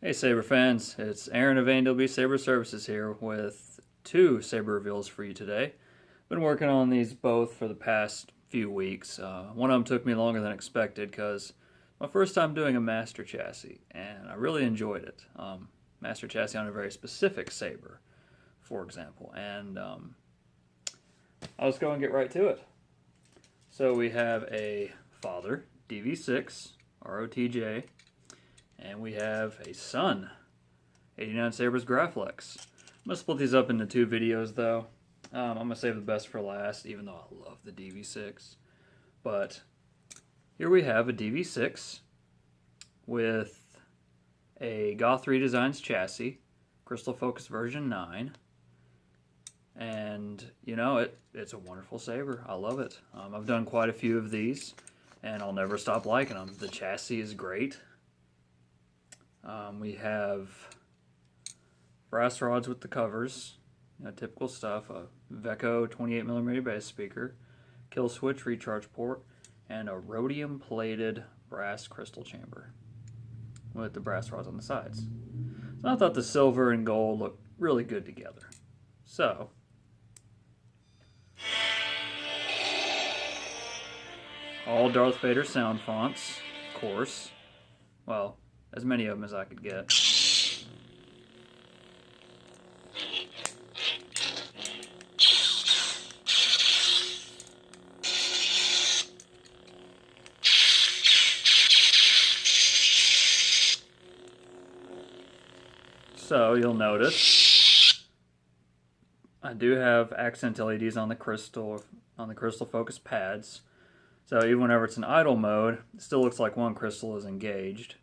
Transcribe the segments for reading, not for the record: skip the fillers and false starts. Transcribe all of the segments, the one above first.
Hey Saber fans, it's Aaron of Dv6 Saber Services here with two Saber reveals for you today. Been working on these both for the past few weeks. One of them took me longer than expected because my first time doing a master chassis, and I really enjoyed it. Master chassis on a very specific Saber, for example, and I'll just go and get right to it. So we have a father, Dv6, ROTJ, and we have a son, 89 Sabres Graflex. I'm going to split these up into two videos though. I'm going to save the best for last, even though I love the Dv6. But here we have a Dv6 with a Goth Redesigns chassis, Crystal Focus version 9. And, you know, it's a wonderful Saber. I love it. I've done quite a few of these, and I'll never stop liking them. The chassis is great. We have brass rods with the covers, typical stuff, a veco 28mm bass speaker, kill switch recharge port, and a rhodium plated brass crystal chamber with the brass rods on the sides. So I thought the silver and gold looked really good together. So all Darth Vader sound fonts, of course. Well, as many of them as I could get. So you'll notice I do have accent LEDs on the crystal focus pads. So even whenever it's in idle mode, it still looks like one crystal is engaged.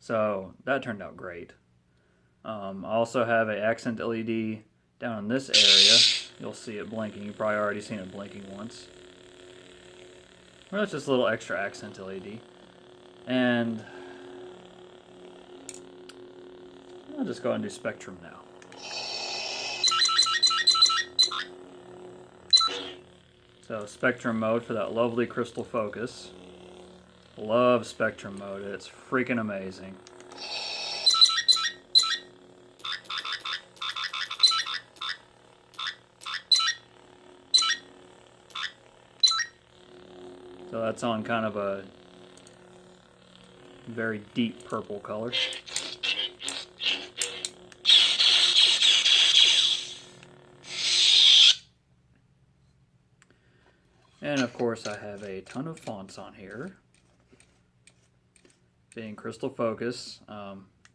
So that turned out great. I also have an accent LED down in this area. You'll see it blinking. You've probably already seen it blinking once. Well, that's just a little extra accent LED. And I'll just go ahead and do Spectrum now. So Spectrum mode for that lovely crystal focus. Love Spectrum mode, it's freaking amazing. So that's on kind of a very deep purple color. And of course I have a ton of fonts on here. Being Crystal Focus,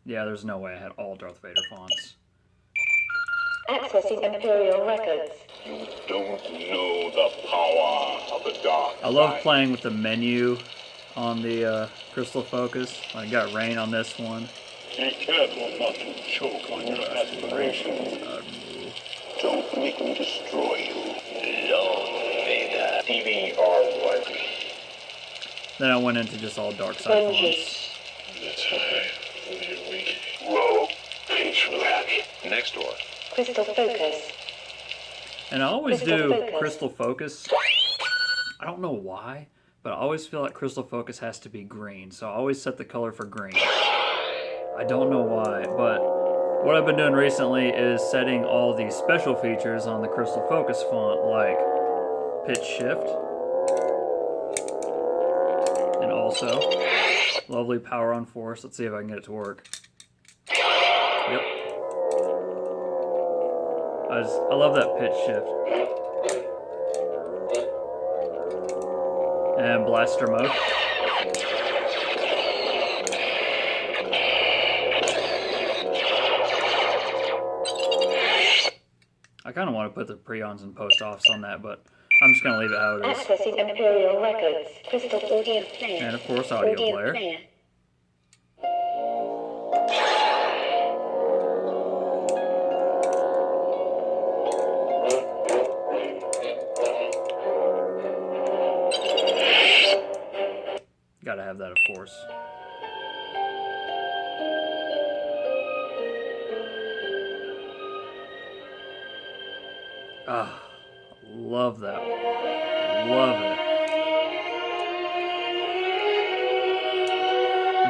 yeah, there's no way I had all Darth Vader fonts. Accessing Imperial records. You don't know the power of the dark. I love playing with the menu on the Crystal Focus. I got rain on this one. Be careful not to choke on your aspirations. Don't make me destroy you. Lord Vader. DVR1. Then I went into just all dark side fonts. Whoa, pinch black. Next door. Crystal Focus. And I always do Crystal Focus. I don't know why, but I always feel like Crystal Focus has to be green. So I always set the color for green. I don't know why, but what I've been doing recently is setting all the special features on the Crystal Focus font, like pitch shift. And also, lovely power on force. Let's see if I can get it to work. Yep. I love that pitch shift. And blaster mode. I kind of want to put the preons and post-offs on that, but I'm just going to leave it how it is. Accessing Imperial records. Crystal audio player. And of course, audio player. Gotta have that, of course. Ah, love that. Love it.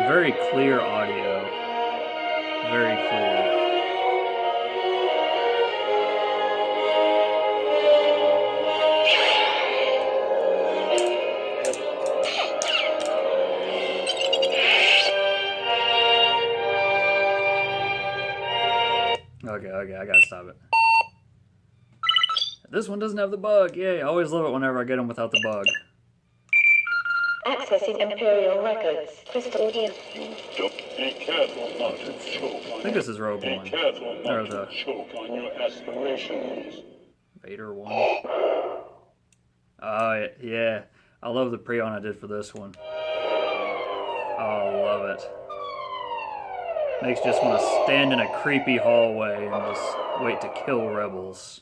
Very clear audio. very clear. Okay, I gotta stop it. This one doesn't have the bug. Yay, I always love it whenever I get them without the bug. Accessing Imperial records. Crystal audio. Be careful not to choke on I think this is Rogue Be One. careful Or not the to choke on your aspirations. Vader one. Oh, yeah. I love the pre-on I did for this one. Oh, I love it. Makes you just want to stand in a creepy hallway and just wait to kill rebels.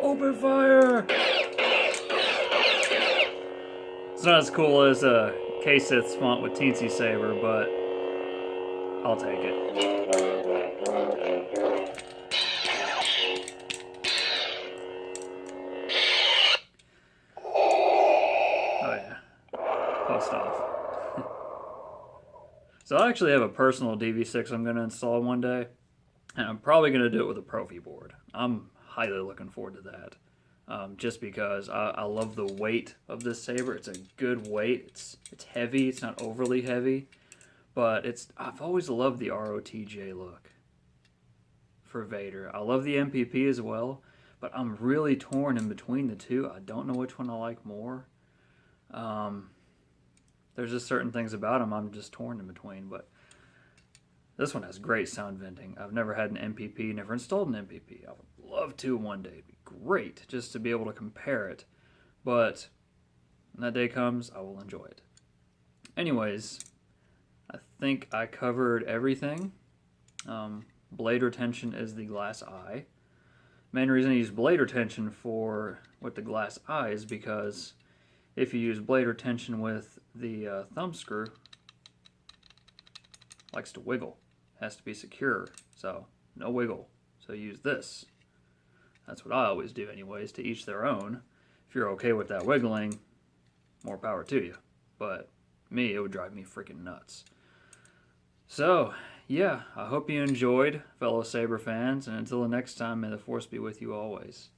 Open fire! It's not as cool as K-Sith's font with Teensy Saber, but I'll take it. Oh yeah. Post off. So I actually have a personal Dv6 I'm going to install one day, and I'm probably going to do it with a Profi board. I'm highly looking forward to that. Just because I love the weight of this saber. It's a good weight. It's heavy. It's not overly heavy, but I've always loved the ROTJ look for Vader. I love the MPP as well, but I'm really torn in between the two. I don't know which one I like more. There's just certain things about them I'm just torn in between, but this one has great sound venting. I've never had an MPP, never installed an MPP. I would love to one day. It'd be great just to be able to compare it, but when that day comes, I will enjoy it. Anyways, I think I covered everything. Blade retention is the glass eye. Main reason I use blade retention with the glass eye is because if you use blade retention with the thumb screw, it likes to wiggle. It has to be secure, so no wiggle. So use this. That's what I always do anyways, to each their own. If you're okay with that wiggling, more power to you. But me, it would drive me freaking nuts. So, yeah, I hope you enjoyed, fellow Saber fans, and until the next time, may the Force be with you always.